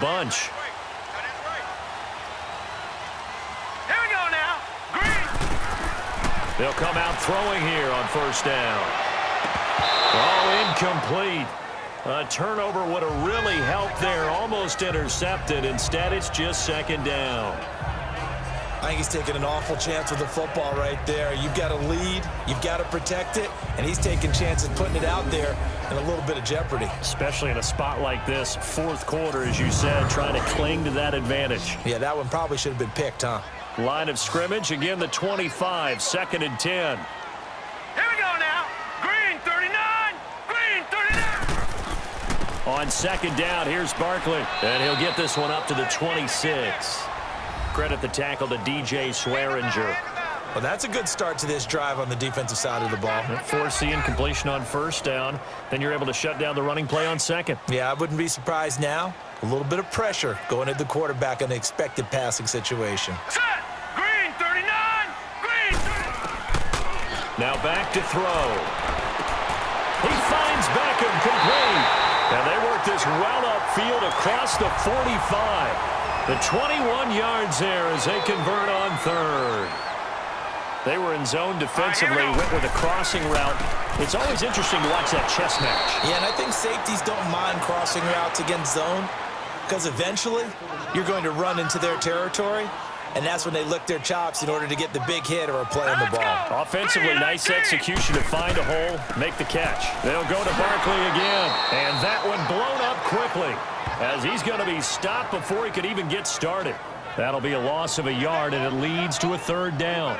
bunch. Here we go now. Green. They'll come out throwing here on first down. Oh, incomplete. A turnover would have really helped there. Almost intercepted. Instead, it's just second down. I think he's taking an awful chance with the football right there. You've got to lead, you've got to protect it, and he's taking chances putting it out there in a little bit of jeopardy. Especially in a spot like this, fourth quarter, as you said, trying to cling to that advantage. Yeah, that one probably should have been picked, huh? Line of scrimmage, again the 25, second and 10. Here we go now. Green 39. Green 39. On second down, here's Barkley. And he'll get this one up to the 26. Credit the tackle to DJ Swearinger. Well, that's a good start to this drive on the defensive side of the ball. Force the incompletion on first down. Then you're able to shut down the running play on second. Yeah, I wouldn't be surprised now. A little bit of pressure going at the quarterback in an expected passing situation. Set. Green 39. Green 39. Now back to throw. He finds Beckham complete. And they work this well upfield across the 45. The 21 yards there as they convert on third. They were in zone defensively, went with a crossing route. It's always interesting to watch that chess match. Yeah, and I think safeties don't mind crossing routes against zone because eventually you're going to run into their territory, and that's when they lick their chops in order to get the big hit or a play on the ball. Offensively, nice execution to find a hole, make the catch. They'll go to Barkley again, and that one blown up quickly as he's going to be stopped before he could even get started. That'll be a loss of a yard, and it leads to a third down.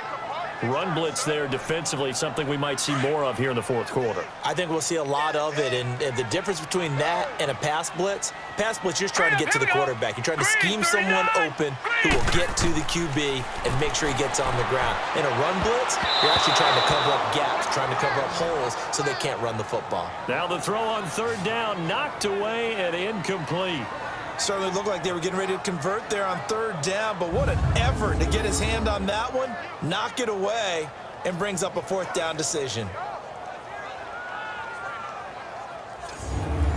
Run blitz there defensively, something we might see more of here in the fourth quarter. I think we'll see a lot of it, and the difference between that and a pass blitz, you're just trying to get to the quarterback. You're trying to scheme someone open who will get to the QB and make sure he gets on the ground. In a run blitz, you're actually trying to cover up gaps, trying to cover up holes so they can't run the football. Now the throw on third down, knocked away and incomplete. Certainly looked like they were getting ready to convert there on third down, but what an effort to get his hand on that one, knock it away, and brings up a fourth down decision.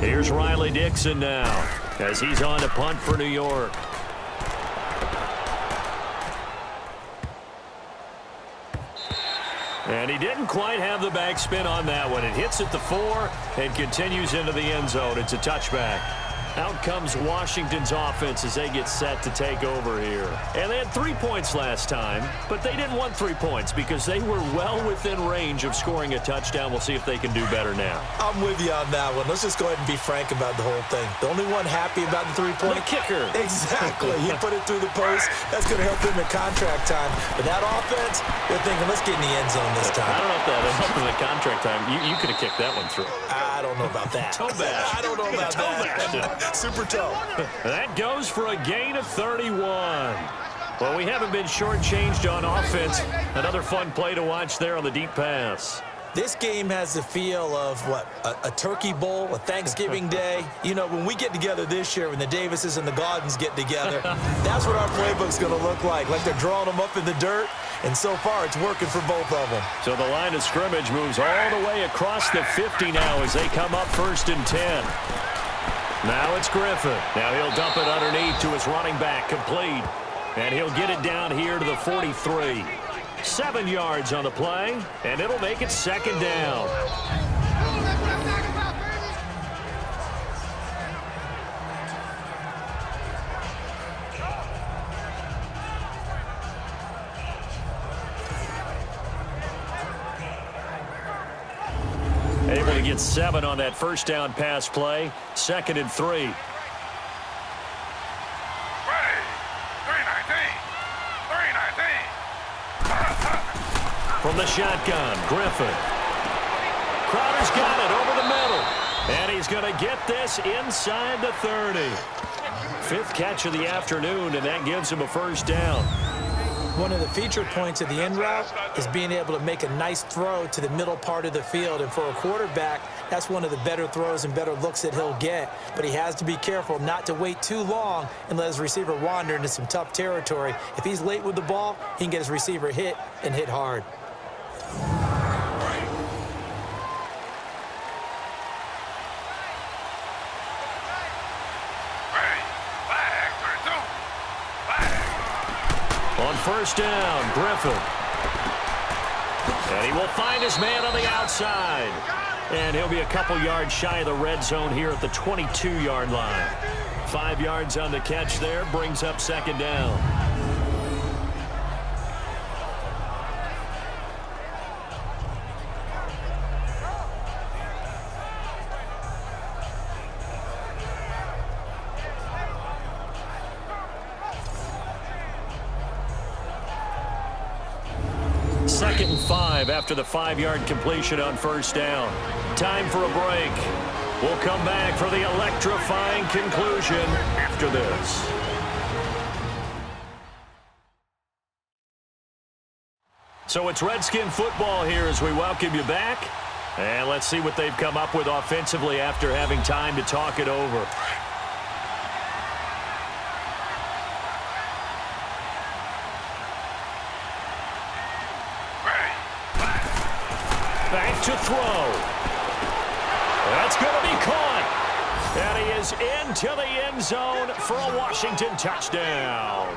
Here's Riley Dixon now as he's on to punt for New York. And he didn't quite have the backspin on that one. It hits at the 4 and continues into the end zone. It's a touchback. Out comes Washington's offense as they get set to take over here. And they had 3 points last time, but they didn't want 3 points because they were well within range of scoring a touchdown. We'll see if they can do better now. I'm with you on that one. Let's just go ahead and be frank about the whole thing. The only one happy about the 3-point? The kicker. Exactly. He put it through the post. That's going to help him in contract time. But that offense, they're thinking, let's get in the end zone this time. I don't know if that helped in the contract time. You could have kicked that one through. I don't know about that. Toe bash. I don't know about that. Super toe. That goes for a gain of 31. Well, we haven't been shortchanged on offense. Another fun play to watch there on the deep pass. This game has the feel of, what, a turkey bowl, a Thanksgiving day. You know, when we get together this year, when the Davises and the Gaudens get together, that's what our playbook's going to look like they're drawing them up in the dirt, and so far it's working for both of them. So the line of scrimmage moves all the way across the 50 now as they come up first and 10. Now it's Griffin. Now he'll dump it underneath to his running back, complete. And he'll get it down here to the 43. 7 yards on the play, and it'll make it second down. Able to get 7 on that first down pass play. Second and 3. From the shotgun, Griffin. Crowder's got it over the middle. And he's going to get this inside the 30. 5th catch of the afternoon, and that gives him a first down. One of the feature points of the end route is being able to make a nice throw to the middle part of the field. And for a quarterback, that's one of the better throws and better looks that he'll get. But he has to be careful not to wait too long and let his receiver wander into some tough territory. If he's late with the ball, he can get his receiver hit and hit hard. first down, Griffin. And he will find his man on the outside. And he'll be a couple yards shy of the red zone here at the 22-yard line. 5 yards on the catch there, brings up second down. Second and 5 after the 5-yard completion on first down. Time for a break. We'll come back for the electrifying conclusion after this. So it's Redskin football here as we welcome you back. And let's see what they've come up with offensively after having time to talk it over. Back to throw. That's going to be caught. And he is into the end zone for a Washington touchdown.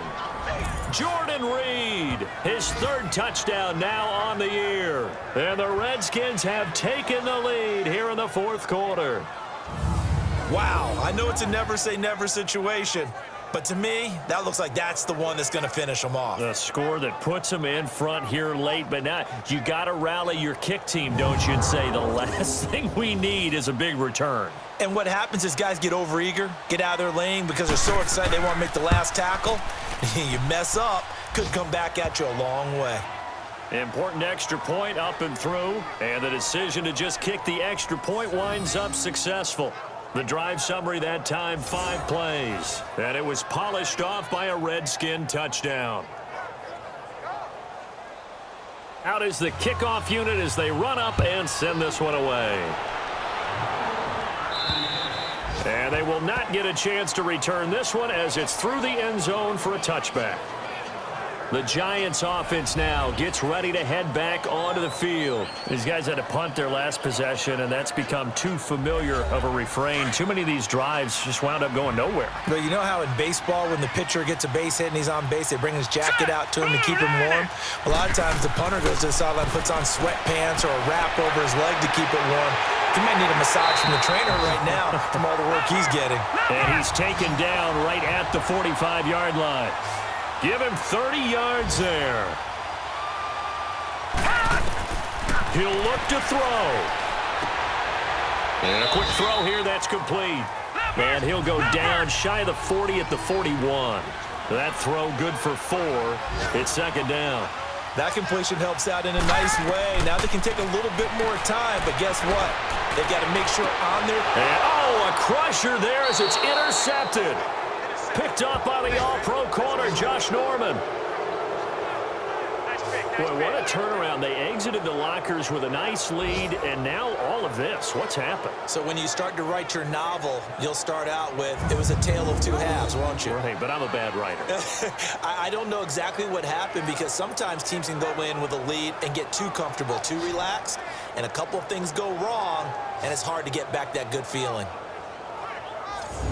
Jordan Reed, his third touchdown now on the year. And the Redskins have taken the lead here in the fourth quarter. Wow, I know it's a never say never situation, but to me, that looks like that's the one that's going to finish them off. The score that puts them in front here late, but now you got to rally your kick team, don't you, and say the last thing we need is a big return. And what happens is guys get overeager, get out of their lane because they're so excited they want to make the last tackle. You mess up, could come back at you a long way. Important extra point up and through, and the decision to just kick the extra point winds up successful. The drive summary that time, 5 plays, and it was polished off by a Redskin touchdown. Out is the kickoff unit as they run up and send this one away. And they will not get a chance to return this one as it's through the end zone for a touchback. The Giants offense now gets ready to head back onto the field. These guys had to punt their last possession, and that's become too familiar of a refrain. Too many of these drives just wound up going nowhere. But you know how in baseball, when the pitcher gets a base hit and he's on base, they bring his jacket out to him to keep him warm? A lot of times the punter goes to the sideline, puts on sweatpants or a wrap over his leg to keep it warm. He might need a massage from the trainer right now from all the work he's getting. And he's taken down right at the 45-yard line. Give him 30 yards there. He'll look to throw. And a quick throw here, that's complete. And he'll go down shy of the 40 at the 41. That throw good for 4. It's second down. That completion helps out in a nice way. Now they can take a little bit more time, but guess what? They've got to make sure on their... And, a crusher there as it's intercepted. Picked up by the all-pro corner, Josh Norman. Boy, what a turnaround. They exited the lockers with a nice lead, and now all of this. What's happened? So when you start to write your novel, you'll start out with, it was a tale of two halves, won't you? Right, but I'm a bad writer. I don't know exactly what happened because sometimes teams can go in with a lead and get too comfortable, too relaxed, and a couple of things go wrong, and it's hard to get back that good feeling.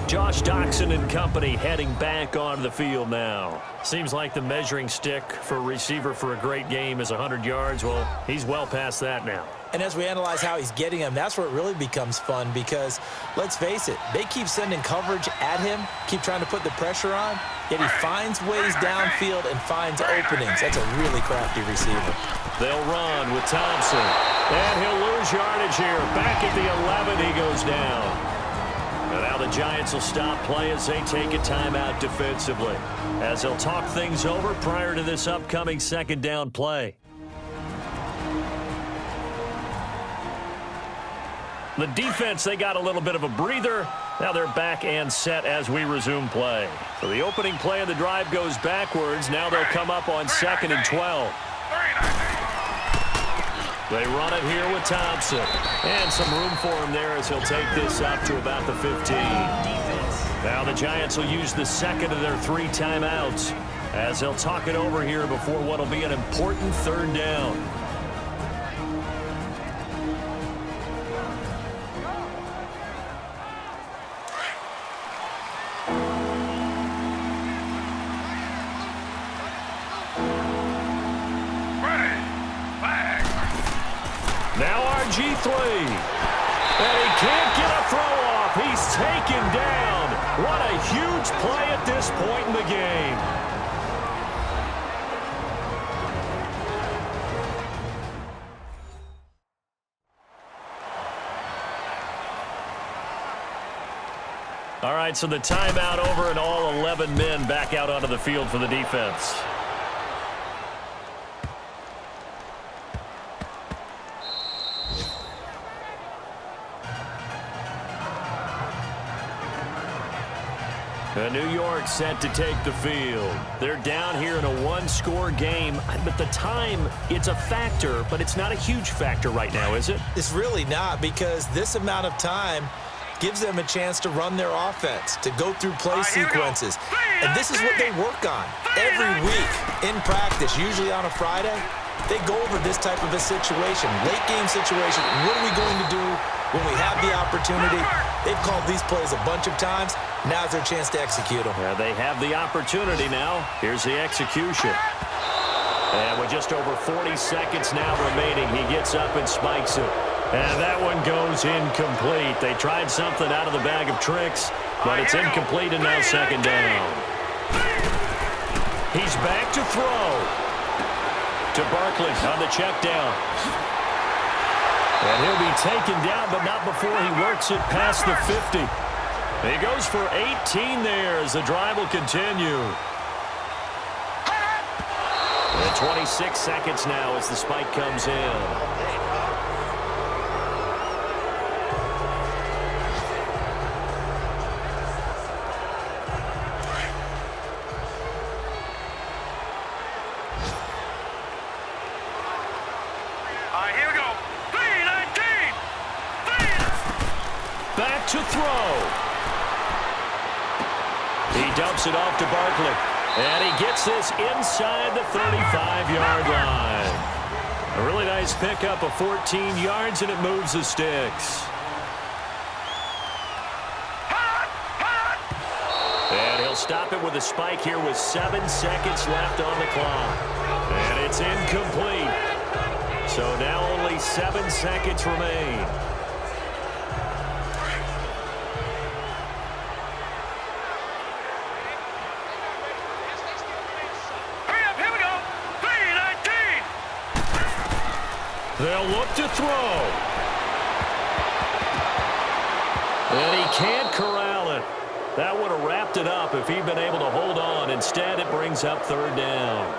Josh Doxson and company heading back onto the field now. Seems like the measuring stick for a receiver for a great game is 100 yards. Well, he's well past that now. And as we analyze how he's getting them, that's where it really becomes fun because, let's face it, they keep sending coverage at him, keep trying to put the pressure on, yet he finds ways downfield and finds openings. That's a really crafty receiver. They'll run with Thompson, and he'll lose yardage here. Back at the 11, he goes down. And now the Giants will stop play as they take a timeout defensively, as they'll talk things over prior to this upcoming second down play. The defense, they got a little bit of a breather. Now they're back and set as we resume play. So the opening play of the drive goes backwards. Now they'll come up on 2nd and 12. They run it here with Thompson. And some room for him there as he'll take this up to about the 15. Now the Giants will use the second of their 3 timeouts as they'll talk it over here before what will be an important third down. Now RG3. And he can't get a throw off. He's taken down. What a huge play at this point in the game. All right, so the timeout over and all 11 men back out onto the field for the defense. New York set to take the field. They're down here in a one-score game, but the time, it's a factor, but it's not a huge factor right now, is it? It's really not, because this amount of time gives them a chance to run their offense, to go through play sequences. And this is what they work on every week in practice, usually on a Friday. They go over this type of a situation, late-game situation. What are we going to do when we have the opportunity? They've called these plays a bunch of times. Now's their chance to execute them. Yeah, they have the opportunity now. Here's the execution. And with just over 40 seconds now remaining, he gets up and spikes it. And that one goes incomplete. They tried something out of the bag of tricks, but it's incomplete and now second down. He's back to throw. To Barkley on the check down. And he'll be taken down, but not before he works it past the 50. He goes for 18 there as the drive will continue. And 26 seconds now as the spike comes in. Here we go. 3-19. Back to throw. He dumps it off to Barkley. And he gets this inside the 35-yard line. A really nice pickup of 14 yards, and it moves the sticks. And he'll stop it with a spike here with 7 seconds left on the clock. And it's incomplete. So now only 7 seconds remain. Hurry up, here we go. 3-19. They'll look to throw. And he can't corral it. That would have wrapped it up if he'd been able to hold on. Instead, it brings up third down.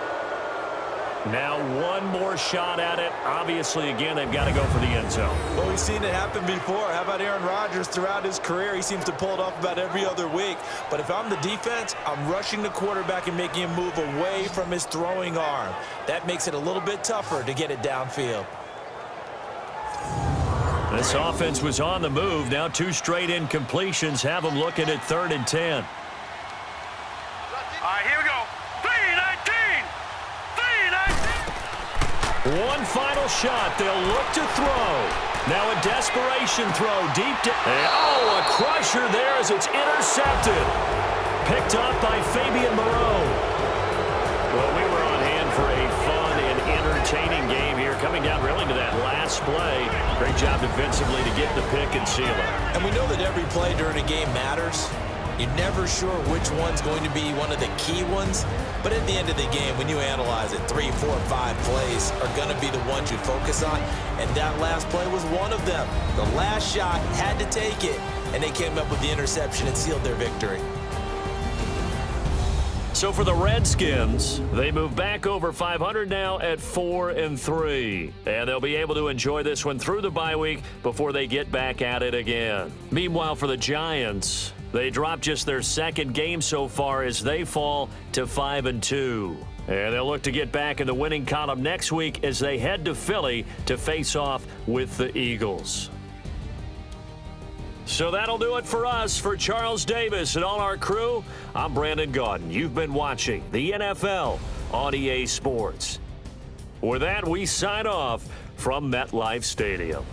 Now one more shot at it. Obviously, again, they've got to go for the end zone. Well, we've seen it happen before. How about Aaron Rodgers throughout his career? He seems to pull it off about every other week. But if I'm the defense, I'm rushing the quarterback and making him move away from his throwing arm. That makes it a little bit tougher to get it downfield. This offense was on the move. Now 2 straight incompletions have them looking at 3rd and 10. Here we go. 3-19. One final shot. They'll look to throw. Now a desperation throw deep to... Oh, a crusher there as it's intercepted. Picked up by Fabian Moreau. Well, we were on hand for a fun and entertaining game here. Coming down really to that last play. Great job defensively to get the pick and seal it. And we know that every play during a game matters. You're never sure which one's going to be one of the key ones. But at the end of the game, when you analyze it, 3, 4, 5 plays are going to be the ones you focus on. And that last play was one of them. The last shot had to take it. And they came up with the interception and sealed their victory. So for the Redskins, they move back over 500 now at 4-3. And they'll be able to enjoy this one through the bye week before they get back at it again. Meanwhile, for the Giants, they drop just their 2nd game so far as they fall to 5-2. And they'll look to get back in the winning column next week as they head to Philly to face off with the Eagles. So that'll do it for us. For Charles Davis and all our crew, I'm Brandon Gaudin. You've been watching the NFL on EA Sports. With that, we sign off from MetLife Stadium.